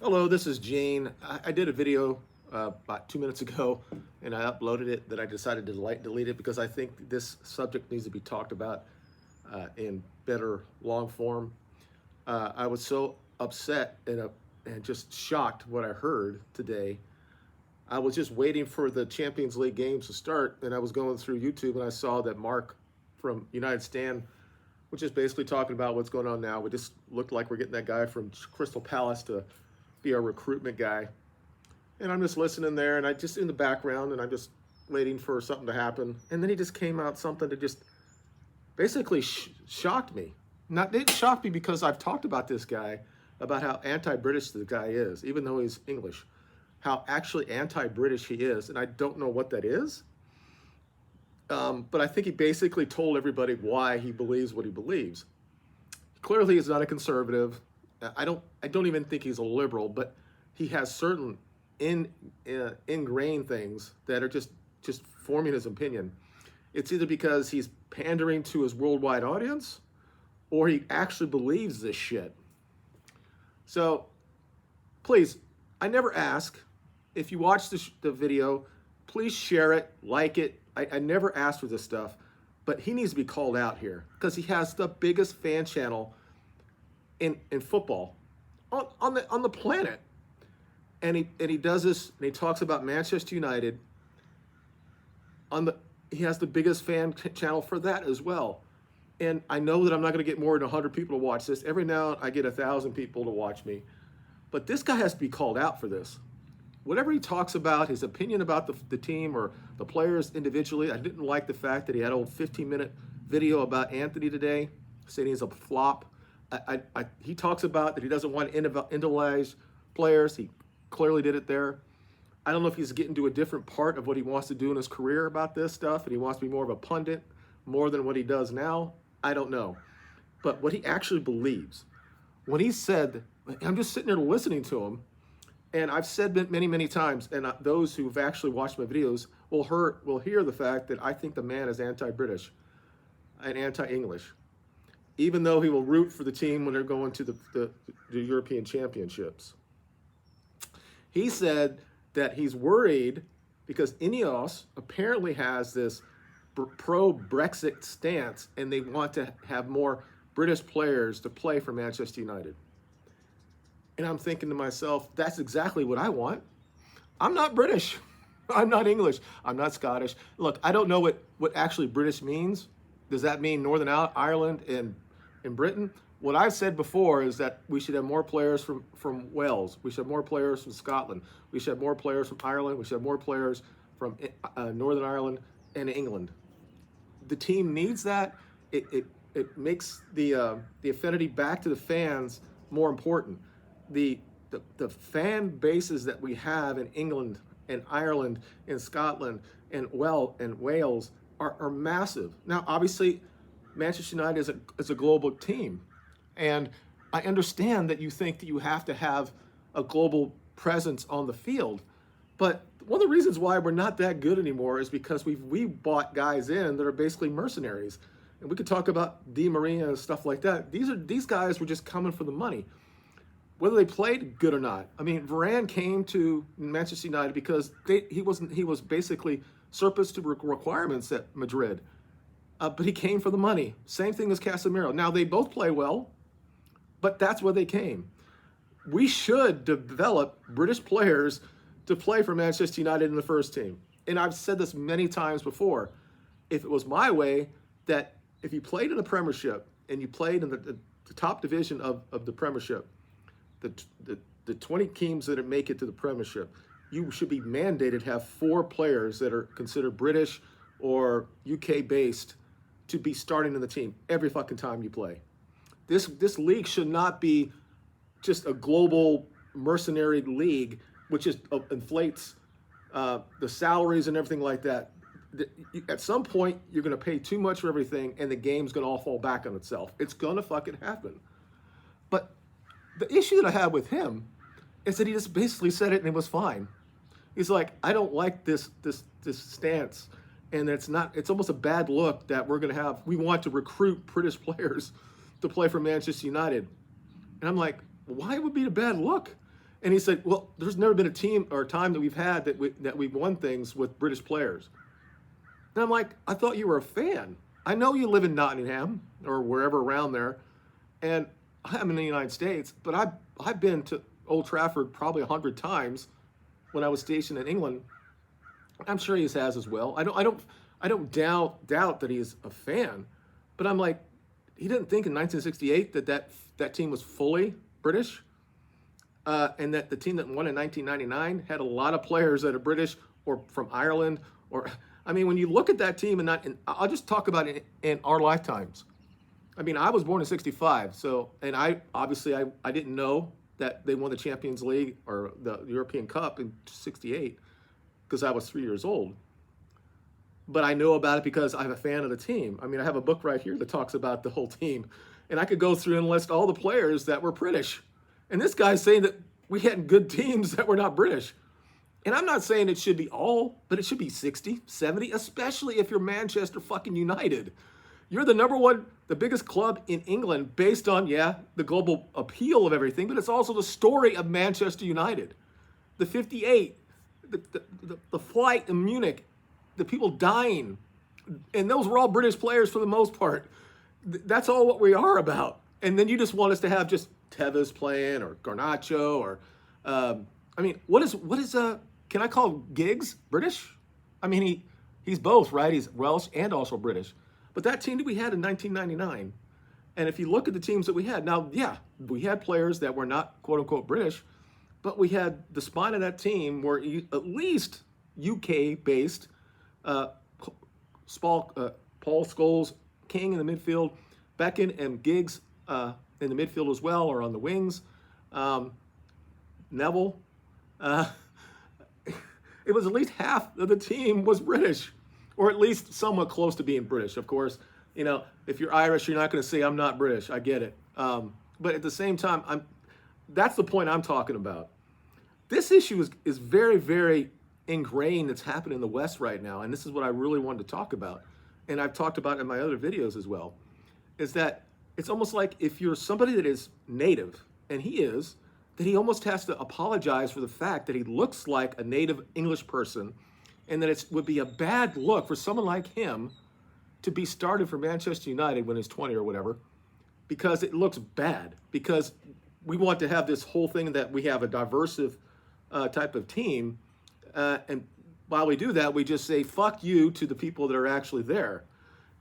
Hello, this is Gene. I did a video about 2 minutes ago and I uploaded it that I decided to delete it because I think this subject needs to be talked about in better long form. I was so upset and just shocked what I heard today. I was just waiting for the Champions League games to start and I was going through YouTube and I saw that Mark from United Stand, which is basically talking about what's going on now. We just looked like we're getting that guy from Crystal Palace to be our recruitment guy. And I'm just listening there and I just in the background and I'm just waiting for something to happen. And then he just came out something that just basically shocked me. Not it shocked me because I've talked about this guy, about how anti-British the guy is, even though he's English, how actually anti-British he is. And I don't know what that is. But I think he basically told everybody why he believes what he believes. Clearly, he's not a conservative. I don't even think he's a liberal, but he has certain ingrained things that are just forming his opinion. It's either because he's pandering to his worldwide audience, or he actually believes this shit. So, please, I never ask if you watch the video. Please share it, like it. I never ask for this stuff, but he needs to be called out here because he has the biggest fan channel in football on the planet, and he does this and he talks about Manchester United he has the biggest fan channel for that as well. And I know that I'm not going to get more than 100 people to watch this. Every now and I get 1,000 people to watch me, but this guy has to be called out for this. Whatever he talks about, his opinion about the team or the players individually, I didn't like the fact that he had an old 15-minute video about Anthony today, saying he's a flop. He talks about that he doesn't want to individualize players. He clearly did it there. I don't know if he's getting to a different part of what he wants to do in his career about this stuff, and he wants to be more of a pundit, more than what he does now. I don't know. But what he actually believes, when he said, I'm just sitting there listening to him, and I've said many, many times, and those who've actually watched my videos will hear the fact that I think the man is anti-British and anti-English, even though he will root for the team when they're going to the European Championships. He said that he's worried because Ineos apparently has this pro-Brexit stance and they want to have more British players to play for Manchester United. And I'm thinking to myself, that's exactly what I want. I'm not British. I'm not English. I'm not Scottish. Look, I don't know what actually British means. Does that mean Northern Ireland and Britain? What I've said before is that we should have more players from Wales. We should have more players from Scotland. We should have more players from Ireland. We should have more players from Northern Ireland and England. The team needs that. It makes the affinity back to the fans more important. The fan bases that we have in England and Ireland and Scotland and Wales are massive. Now, obviously, Manchester United is a global team, and I understand that you think that you have to have a global presence on the field, but one of the reasons why we're not that good anymore is because we bought guys in that are basically mercenaries, and we could talk about Di Maria and stuff like that. These guys were just coming for the money, whether they played good or not. I mean, Varane came to Manchester United because he was basically surplus to requirements at Madrid, but he came for the money. Same thing as Casemiro. Now they both play well, but that's where they came. We should develop British players to play for Manchester United in the first team. And I've said this many times before. If it was my way, that if you played in the Premiership and you played in the top division of the Premiership, the 20 teams that make it to the Premiership, you should be mandated to have 4 players that are considered British or UK based to be starting in the team every fucking time you play. This league should not be just a global mercenary league, which just inflates the salaries and everything like that. At some point, you're going to pay too much for everything, and the game's going to all fall back on itself. It's going to fucking happen. But the issue that I have with him is that he just basically said it and it was fine. He's like, I don't like this stance, and it's almost a bad look that we want to recruit British players to play for Manchester United. And I'm like, why would it be a bad look? And he said, well, there's never been a team or a time that we've had that we've won things with British players. And I'm like, I thought you were a fan. I know you live in Nottingham or wherever around there, and I'm in the United States, but I've been to Old Trafford probably 100 times when I was stationed in England. I'm sure he has as well. I don't doubt that he's a fan, but I'm like, he didn't think in 1968 that team was fully British, and that the team that won in 1999 had a lot of players that are British or from Ireland. Or, I mean, when you look at that team, and I'll just talk about it in our lifetimes. I mean, I was born in '65, so, and I didn't know that they won the Champions League or the European Cup in '68 because I was 3 years old. But I know about it because I'm a fan of the team. I mean, I have a book right here that talks about the whole team, and I could go through and list all the players that were British. And this guy's saying that we had good teams that were not British. And I'm not saying it should be all, but it should be 60, 70, especially if you're Manchester fucking United. You're the number one, the biggest club in England based on, the global appeal of everything, but it's also the story of Manchester United. The 58, the flight in Munich, the people dying, and those were all British players for the most part. That's all what we are about. And then you just want us to have just Tevez playing or Garnacho or, I mean, what is can I call Giggs British? I mean, he's both, right? He's Welsh and also British. But that team that we had in 1999, and if you look at the teams that we had, now, we had players that were not quote unquote British, but we had the spine of that team were at least UK based. Paul Scholes, King in the midfield, Beckham and Giggs in the midfield as well, or on the wings. Neville. It was at least half of the team was British, or at least somewhat close to being British. Of course, if you're Irish, you're not going to say I'm not British. I get it. But at the same time, that's the point I'm talking about. This issue is very, very ingrained. That's happening in the West right now, and this is what I really wanted to talk about, and I've talked about in my other videos as well, is that it's almost like if you're somebody that is native, and he is, that he almost has to apologize for the fact that he looks like a native English person, and that it would be a bad look for someone like him to be started for Manchester United when he's 20 or whatever, because it looks bad, because we want to have this whole thing that we have a diverse type of team. And while we do that, we just say, fuck you to the people that are actually there.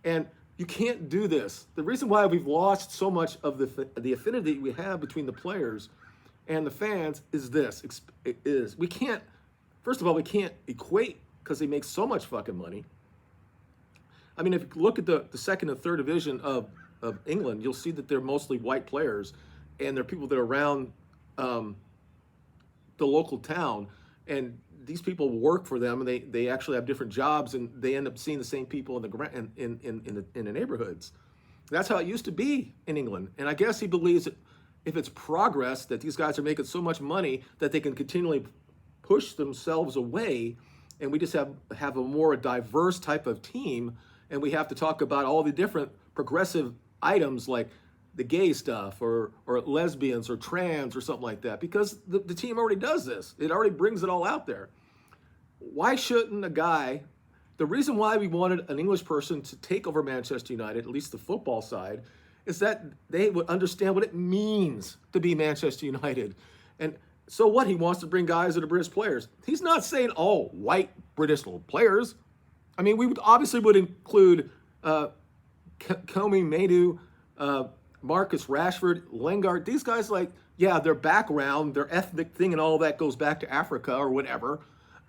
And you can't do this. The reason why we've lost so much of the affinity we have between the players and the fans is this. We can't, first of all, we can't equate because they make so much fucking money. I mean, if you look at the second and third division of England, you'll see that they're mostly white players, and they're people that are around the local town, and these people work for them, and they actually have different jobs, and they end up seeing the same people in the neighborhoods. That's how it used to be in England. And I guess he believes that if it's progress, that these guys are making so much money that they can continually push themselves away, and we just have a more diverse type of team, and we have to talk about all the different progressive items like the gay stuff or lesbians or trans or something like that, because the team already does this. It already brings it all out there. Why shouldn't a guy, the reason why we wanted an English person to take over Manchester United, at least the football side, is that they would understand what it means to be Manchester United. And so what? He wants to bring guys that are British players. He's not saying all white British players. I mean, we obviously would include Comey, Madu, Marcus Rashford, Lingard. These guys, their background, their ethnic thing and all that goes back to Africa or whatever.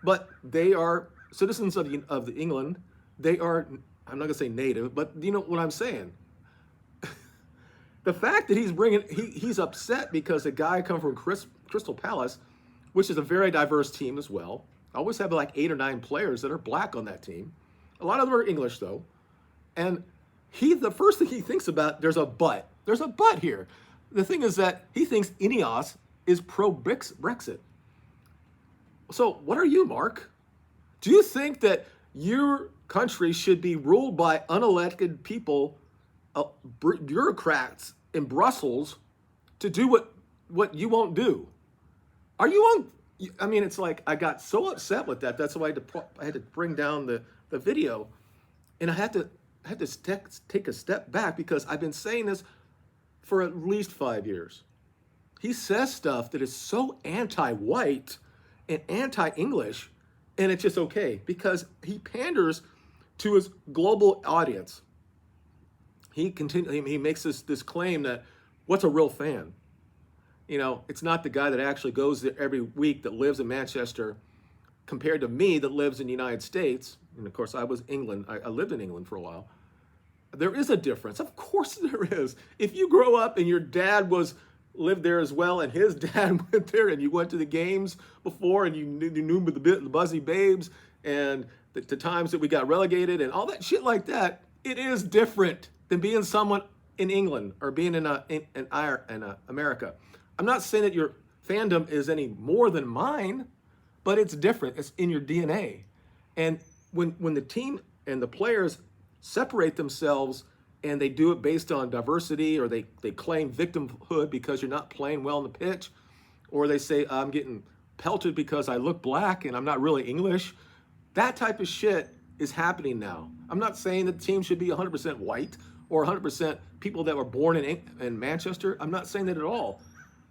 But they are citizens of the England. They are, I'm not going to say native, but you know what I'm saying. The fact that he's upset because a guy come from Crystal Palace, which is a very diverse team as well. I always have 8 or 9 players that are black on that team. A lot of them are English though. And the first thing he thinks about, there's a but. There's a but here. The thing is that he thinks Ineos is pro-Brexit. So what are you, Mark? Do you think that your country should be ruled by unelected people, bureaucrats in Brussels, to do what you won't do? Are you on? I mean, it's like I got so upset with that. That's why I had to bring down the video, and I had to take a step back because I've been saying this for at least 5 years. He says stuff that is so anti-white and anti-English, and it's just okay because he panders to his global audience. He makes this claim that what's a real fan? You know, it's not the guy that actually goes there every week that lives in Manchester compared to me that lives in the United States. And of course, I was England. I lived in England for a while. There is a difference. Of course there is. If you grow up and your dad lived there as well and his dad went there and you went to the games before and you knew the Buzzy Babes and the times that we got relegated and all that shit like that, it is different than being someone in England or being in America. I'm not saying that your fandom is any more than mine, but it's different. It's in your DNA. And when the team and the players separate themselves and they do it based on diversity, or they claim victimhood because you're not playing well on the pitch, or they say I'm getting pelted because I look black and I'm not really English, that type of shit is happening now. I'm not saying that the team should be 100% white or 100% people that were born in Manchester. I'm not saying that at all.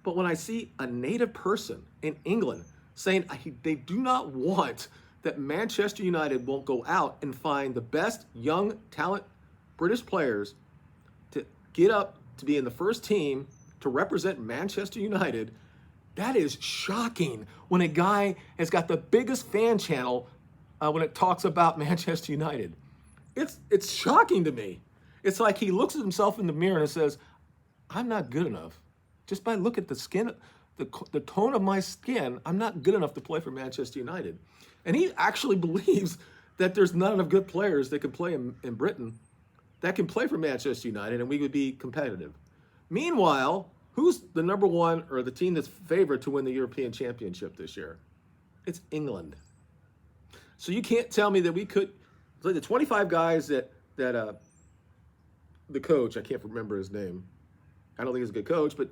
But when I see a native person in England saying they do not want that Manchester United won't go out and find the best young talent British players to get up to be in the first team to represent Manchester United, that is shocking when a guy has got the biggest fan channel when it talks about Manchester United. It's shocking to me. It's like he looks at himself in the mirror and says, I'm not good enough. Just by looking at the skin, the tone of my skin, I'm not good enough to play for Manchester United. And he actually believes that there's not enough good players that can play in Britain that can play for Manchester United and we would be competitive. Meanwhile, who's the number one or the team that's favored to win the European Championship this year? It's England. So you can't tell me that we could, like the 25 guys that the coach, I can't remember his name. I don't think he's a good coach, but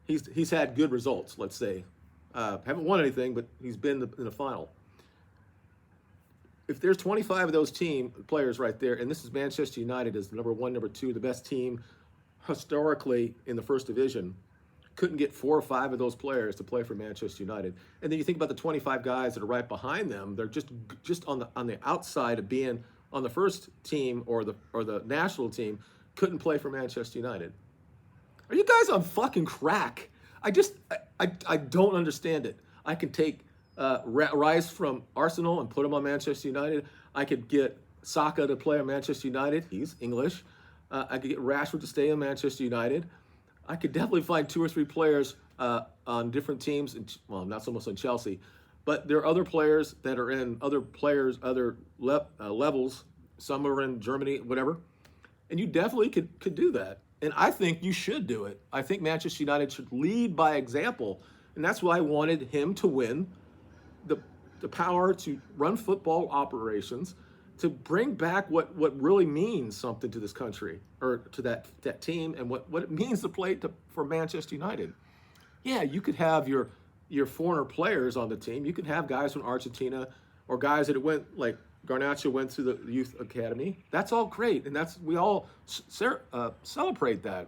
he's had good results, let's say. Haven't won anything, but he's been in the final. If there's 25 of those team players right there, and this is Manchester United as the number one, number two, the best team historically in the first division, couldn't get 4 or 5 of those players to play for Manchester United. And then you think about the 25 guys that are right behind them, they're just on the outside of being on the first team or the national team, couldn't play for Manchester United. Are you guys on fucking crack? I don't understand it. I can take Rice from Arsenal and put him on Manchester United. I could get Saka to play on Manchester United. He's English. I could get Rashford to stay on Manchester United. I could definitely find 2 or 3 players on different teams. Well, not so much on Chelsea, but there are other players that are in other levels. Some are in Germany, whatever. And you definitely could do that. And I think you should do it. I think Manchester United should lead by example. And that's why I wanted him to win the power to run football operations, to bring back what really means something to this country or to that team and what it means to play for Manchester United. Yeah, you could have your foreigner players on the team. You could have guys from Argentina or guys that went, like Garnacho went through the youth academy. That's all great, and we all celebrate that.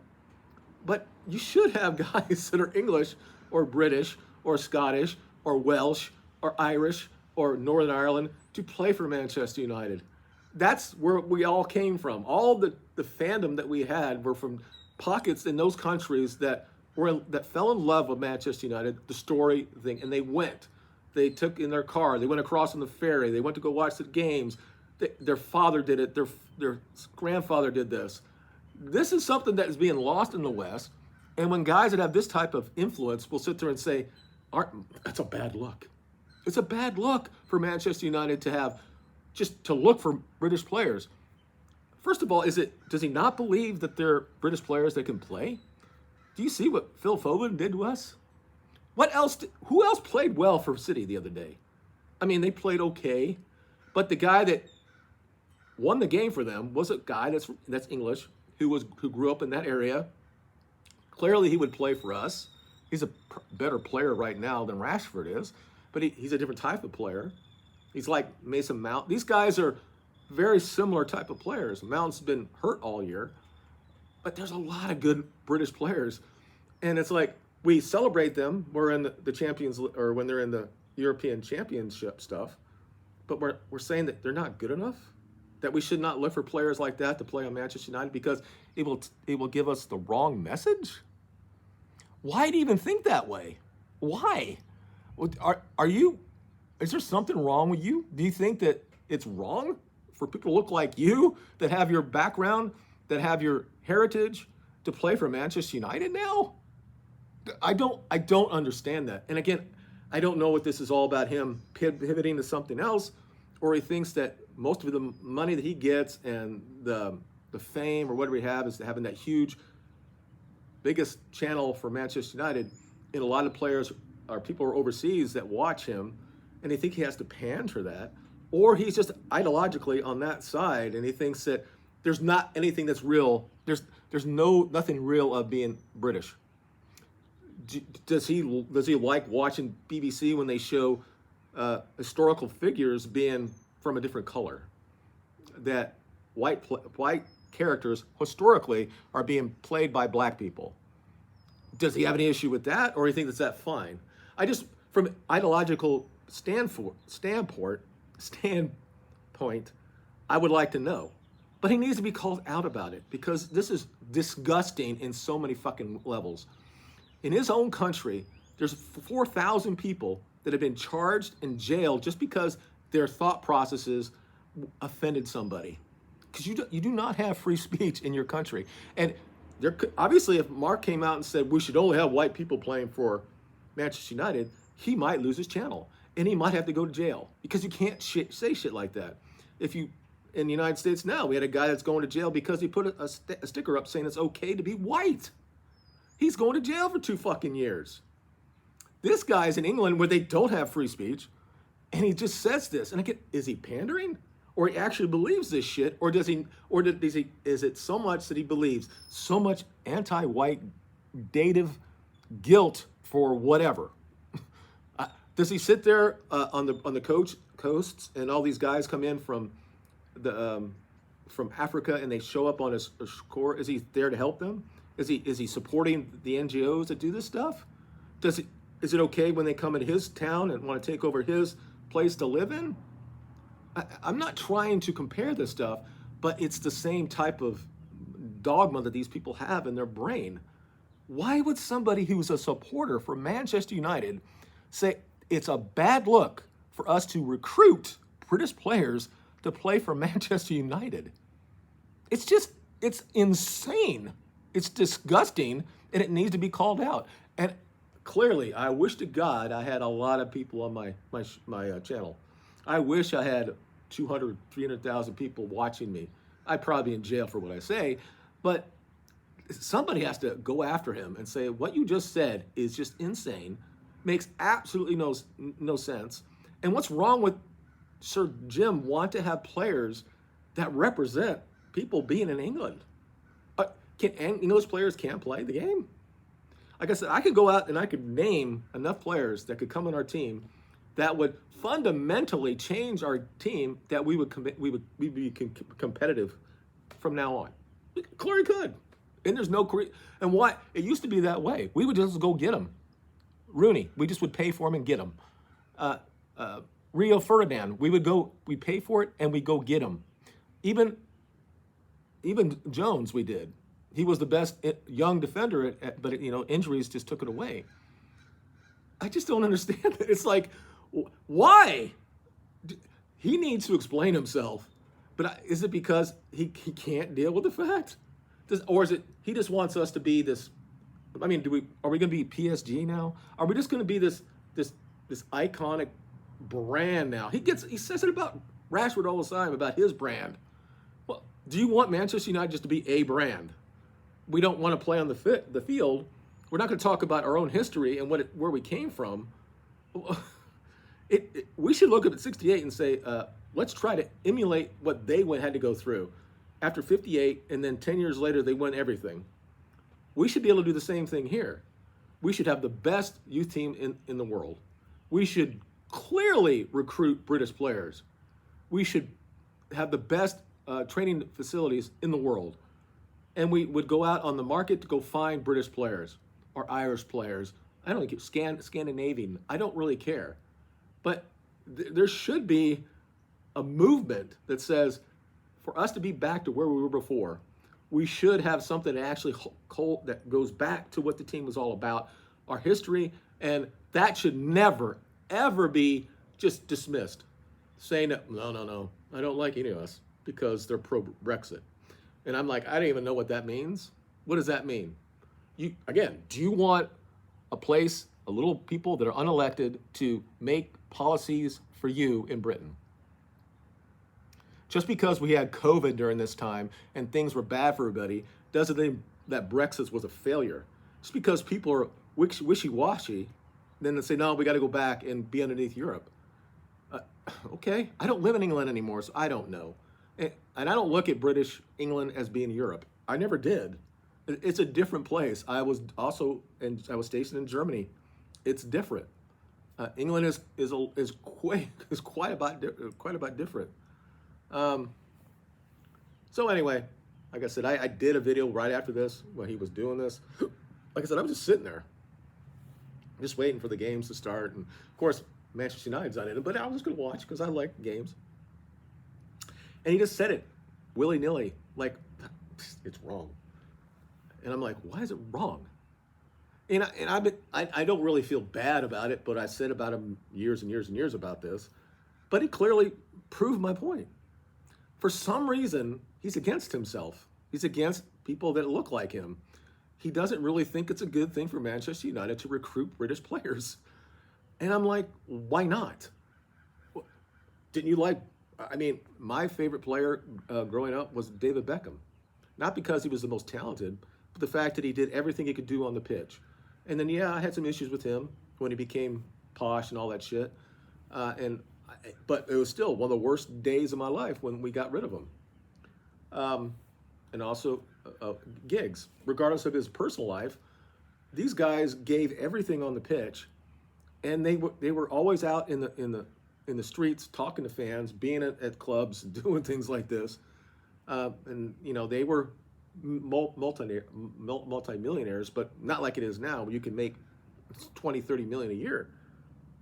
But you should have guys that are English or British or Scottish or Welsh or Irish or Northern Ireland to play for Manchester United. That's where we all came from. All the fandom that we had were from pockets in those countries that fell in love with Manchester United, the story thing, and they went. They took in their car. They went across on the ferry. They went to go watch the games. Their father did it. Their grandfather did this. This is something that is being lost in the West. And when guys that have this type of influence will sit there and say, that's a bad look. It's a bad look for Manchester United to look for British players. First of all, does he not believe that they're British players that can play? Do you see what Phil Foden did to us? Who else played well for City the other day? I mean, they played okay, but the guy that won the game for them was a guy that's English, who grew up in that area. Clearly, he would play for us. He's a better player right now than Rashford is, but he's a different type of player. He's like Mason Mount. These guys are very similar type of players. Mount's been hurt all year, but there's a lot of good British players. And it's like we celebrate them. We're in the Champions, or when they're in the European Championship stuff, but we're saying that they're not good enough, that we should not look for players like that to play on Manchester United because it will give us the wrong message. Why do you even think that way? Why? Are you? Is there something wrong with you? Do you think that it's wrong for people to look like you, that have your background, that have your heritage, to play for Manchester United now? I don't understand that. And again, I don't know what this is all about, him pivoting to something else, or he thinks that most of the money that he gets and the fame or whatever he have is having that huge, biggest channel for Manchester United. And a lot of players or people are overseas that watch him, and they think he has to pander that, or he's just ideologically on that side, and he thinks that there's not anything that's real. There's nothing real of being British. Does he like watching BBC when they show historical figures being from a different color? That white characters historically are being played by black people. Does he have any issue with that, or do you think that's fine? I just, from ideological standpoint, I would like to know. But he needs to be called out about it, because this is disgusting in so many fucking levels. In his own country, there's 4,000 people that have been charged and jailed just because their thought processes offended somebody. Because you do not have free speech in your country. And there obviously, if Mark came out and said we should only have white people playing for Manchester United, he might lose his channel. And he might have to go to jail, because you can't say shit like that. In the United States now, we had a guy that's going to jail because he put a sticker up saying it's okay to be white. He's going to jail for 2 fucking years. This guy's in England where they don't have free speech, and he just says this. And again, is he pandering, or he actually believes this shit, or is it so much that he believes so much anti-white dative guilt for whatever? Does he sit there on the coasts, and all these guys come in from Africa, and they show up on his shore? Is he there to help them? Is he supporting the NGOs that do this stuff? Is it okay when they come into his town and want to take over his place to live in? I'm not trying to compare this stuff, but it's the same type of dogma that these people have in their brain. Why would somebody who's a supporter for Manchester United say it's a bad look for us to recruit British players to play for Manchester United? It's insane. It's disgusting, and it needs to be called out. And clearly, I wish to God I had a lot of people on my channel. I wish I had 200, 300,000 people watching me. I'd probably be in jail for what I say, but somebody has to go after him and say, what you just said is just insane, makes absolutely no sense. And what's wrong with Sir Jim want to have players that represent people being in England? English players can't play the game? Like I said, I could go out and I could name enough players that could come on our team that would fundamentally change our team, that we would be competitive from now on. Clearly could. And there's no, and why? It used to be that way. We would just go get him. Rooney, we just would pay for him and get him. Rio Ferdinand, we pay for it and we go get him. Even Jones, we did. He was the best young defender, but injuries just took it away. I just don't understand it. It's like, why? He needs to explain himself. But is it because he can't deal with the fact? Or is it he just wants us to be this? I mean, are we going to be PSG now? Are we just going to be this iconic brand now? He says it about Rashford all the time, about his brand. Well, do you want Manchester United just to be a brand? We don't want to play on the field. We're not going to talk about our own history and where we came from. We should look up at 68 and say, let's try to emulate what they had to go through. After 58, and then 10 years later, they won everything. We should be able to do the same thing here. We should have the best youth team in the world. We should clearly recruit British players. We should have the best training facilities in the world. And we would go out on the market to go find British players or Irish players. I don't think Scandinavian. I don't really care. But there should be a movement that says for us to be back to where we were before, we should have something that actually that goes back to what the team was all about, our history, and that should never, ever be just dismissed, saying that, no, I don't like any of us because they're pro-Brexit. And I'm like, I don't even know what that means. What does that mean? Do you want a place, a little people that are unelected to make policies for you in Britain? Just because we had COVID during this time and things were bad for everybody doesn't mean that Brexit was a failure. Just because people are wishy-washy, then they say, no, we got to go back and be underneath Europe. Okay, I don't live in England anymore, so I don't know. And I don't look at British England as being Europe. I never did. It's a different place. I was stationed in Germany. It's different. England is quite about different. So anyway, like I said, I did a video right after this when he was doing this. Like I said, I was just sitting there, just waiting for the games to start. And of course, Manchester United's not in it, but I was just going to watch because I like games. And he just said it willy-nilly, like, it's wrong. And I'm like, why is it wrong? And I don't really feel bad about it, but I said about him years and years and years about this. But he clearly proved my point. For some reason, he's against himself. He's against people that look like him. He doesn't really think it's a good thing for Manchester United to recruit British players. And I'm like, why not? Didn't you like, my favorite player growing up was David Beckham. Not because he was the most talented, but the fact that he did everything he could do on the pitch. And then, I had some issues with him when he became posh and all that shit. But it was still one of the worst days of my life when we got rid of him. And also Giggs, regardless of his personal life, these guys gave everything on the pitch, and they were always out in the streets talking to fans, being at clubs, doing things like this. And they were multi-millionaires, but not like it is now, where you can make 20, 30 million a year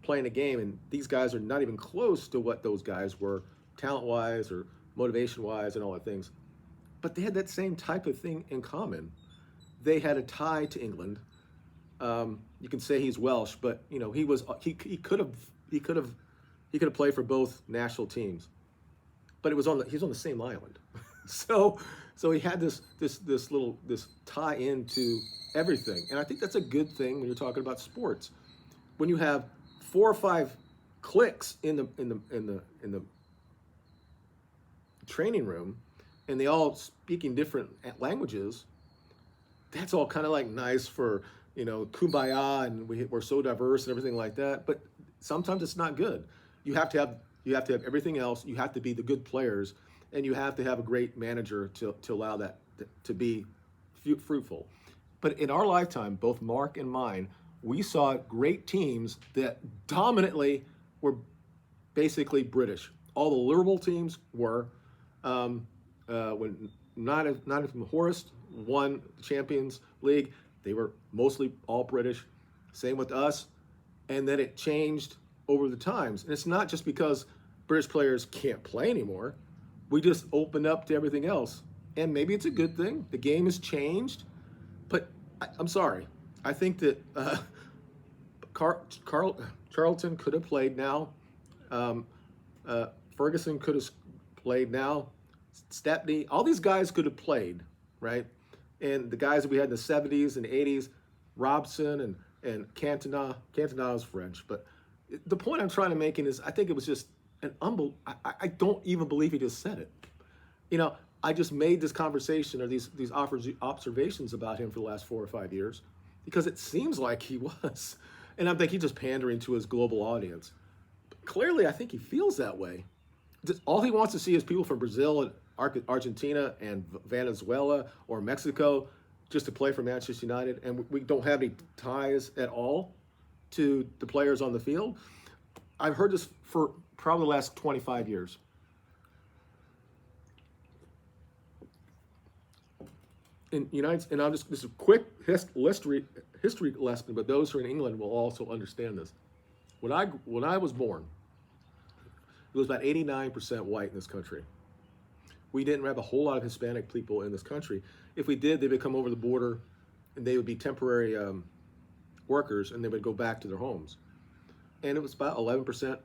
playing a game, and these guys are not even close to what those guys were talent-wise or motivation-wise and all the things. But they had that same type of thing in common. They had a tie to England. You can say he's Welsh, but he could have played for both national teams. But he's on the same island. So he had this tie into everything. And I think that's a good thing when you're talking about sports. When you have 4 or 5 cliques in the training room, and they all speaking different languages, that's all kind of like nice for kumbaya, and we're so diverse and everything like that. But sometimes it's not good. You have to have everything else. You have to be the good players, and you have to have a great manager to allow that to be fruitful. But in our lifetime, both Mark and mine, we saw great teams that dominantly were basically British. All the Liverpool teams were. When Nottingham Forest won the Champions League, they were mostly all British. Same with us. And then it changed over the times. And it's not just because British players can't play anymore. We just opened up to everything else. And maybe it's a good thing. The game has changed. But I'm sorry. I think that Charlton could have played now. Ferguson could have played now. Stepney, all these guys could have played, right? And the guys that we had in the 70s and 80s, Robson and Cantona is French. But the point I'm trying to make is I think it was just I don't even believe he just said it. I just made this conversation or these observations about him for the last 4 or 5 years because it seems like he was. And I think he's just pandering to his global audience. But clearly, I think he feels that way. All he wants to see is people from Brazil and Argentina and Venezuela or Mexico just to play for Manchester United, and we don't have any ties at all to the players on the field. I've heard this for probably the last 25 years. In United, and this is a quick history lesson, but those who are in England will also understand this. When I was born, it was about 89% white in this country. We didn't have a whole lot of Hispanic people in this country. If we did, they would come over the border, and they would be temporary workers, and they would go back to their homes. And it was about 11%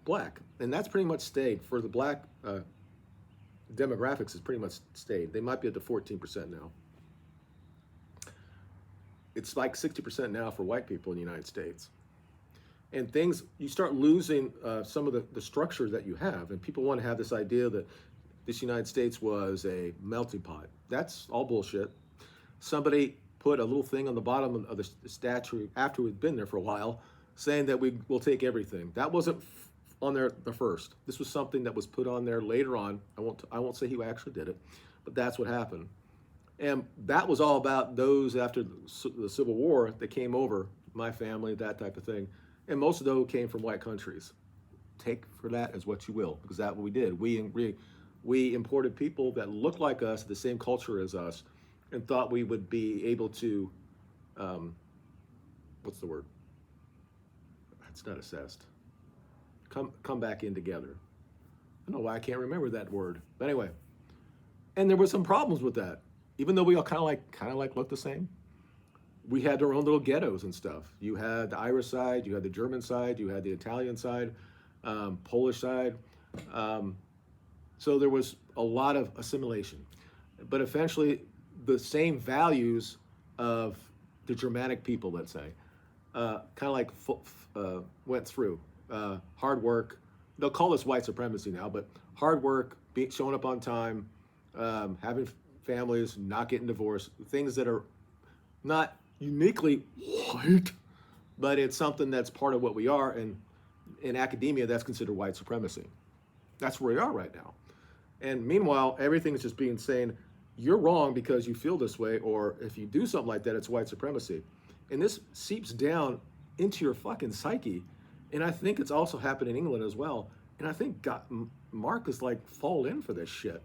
black, and that's pretty much stayed for the black demographics. Has pretty much stayed. They might be up to 14% now. It's like 60% now for white people in the United States. And things, you start losing some of the structure that you have, and people want to have this idea that this United States was a melting pot. That's all bullshit. Somebody put a little thing on the bottom of the statue after we'd been there for a while, saying that we will take everything. That wasn't on there the first. This was something that was put on there later on. I won't say who actually did it, but that's what happened. And that was all about those after the Civil War that came over, my family, that type of thing. And most of those came from white countries. Take for that as what you will, because that's what we did. We imported people that looked like us, the same culture as us, and thought we would be able to, what's the word? It's not assessed. Come back in together. I don't know why I can't remember that word. But anyway, and there were some problems with that. Even though we all kind of like looked the same, we had our own little ghettos and stuff. You had the Irish side, you had the German side, you had the Italian side, Polish side. So there was a lot of assimilation. But eventually, the same values of the Germanic people, let's say, kind of like went through. Hard work. They'll call this white supremacy now, but hard work, showing up on time, having families, not getting divorced, things that are not uniquely white, but it's something that's part of what we are. And in academia, that's considered white supremacy. That's where we are right now. And meanwhile, everything is just being saying, you're wrong because you feel this way, or if you do something like that, it's white supremacy. And this seeps down into your fucking psyche. And I think it's also happened in England as well. And I think Mark is like fall in for this shit.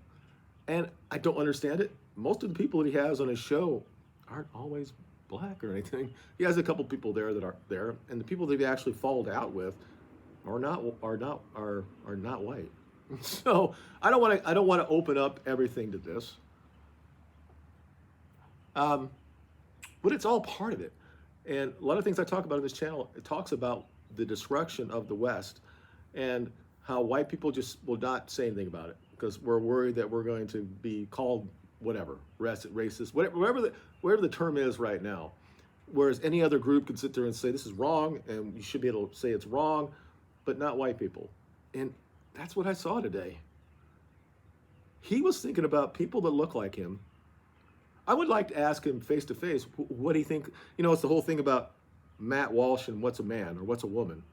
And I don't understand it. Most of the people that he has on his show aren't always black or anything. He has a couple people there that are there, and the people that he actually followed out with are not white. So I don't want to open up everything to this. But it's all part of it. And a lot of things I talk about in this channel, it talks about the destruction of the West and how white people just will not say anything about it because we're worried that we're going to be called whatever, racist, whatever the term is right now. Whereas any other group could sit there and say this is wrong and you should be able to say it's wrong, but not white people. And that's what I saw today. He was thinking about people that look like him. I would like to ask him face to face, what do you think? You know, it's the whole thing about Matt Walsh and what's a man or what's a woman.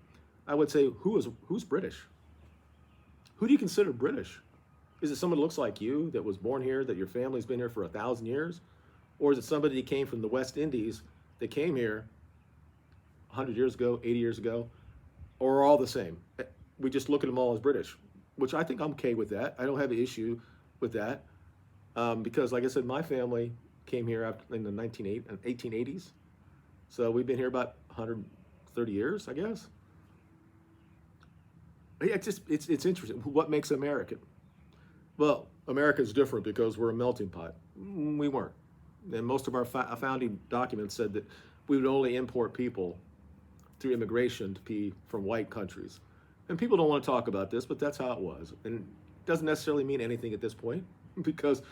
I would say, who's British? Who do you consider British? Is it someone that looks like you, that was born here, that your family's been here for 1,000 years? Or is it somebody that came from the West Indies that came here 100 years ago, 80 years ago, or are all the same? We just look at them all as British, which I think I'm okay with that. I don't have an issue with that because, like I said, my family came here in the 1880s. So we've been here about 130 years, I guess. It's interesting. What makes American? Well, America's different because we're a melting pot. We weren't. And most of our founding documents said that we would only import people through immigration to be from white countries. And people don't want to talk about this, but that's how it was. And it doesn't necessarily mean anything at this point because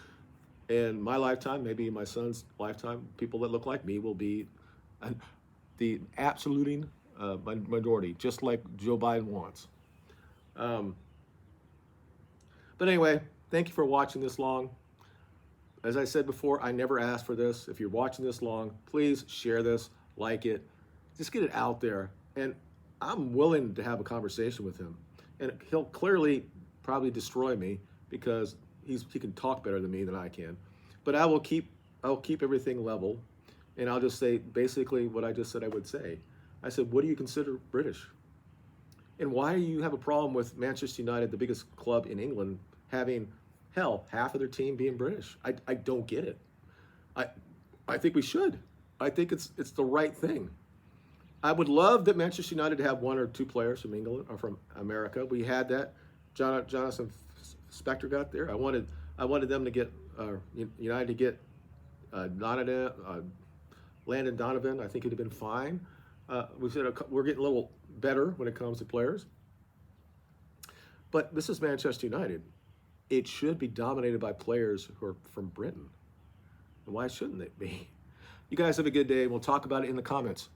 in my lifetime, maybe in my son's lifetime, people that look like me will be the absolute minority, just like Joe Biden wants. But anyway, thank you for watching this long. As I said before, I never asked for this. If you're watching this long, please share this, like it, just get it out there. And I'm willing to have a conversation with him. And he'll clearly probably destroy me because he can talk better than me than I can. But I will keep I'll keep everything level, and I'll just say basically what I just said I would say. I said, what do you consider British? And why do you have a problem with Manchester United, the biggest club in England, having, hell, half of their team being British? I don't get it. I, I think we should. I think it's the right thing. I would love that Manchester United to have one or two players from England or from America. We had that. Jonathan Spector got there. I wanted them to get United to get Landon Donovan. I think it'd have been fine. We said we're getting a little better when it comes to players. But this is Manchester United. It should be dominated by players who are from Britain. And why shouldn't it be? You guys have a good day, and we'll talk about it in the comments.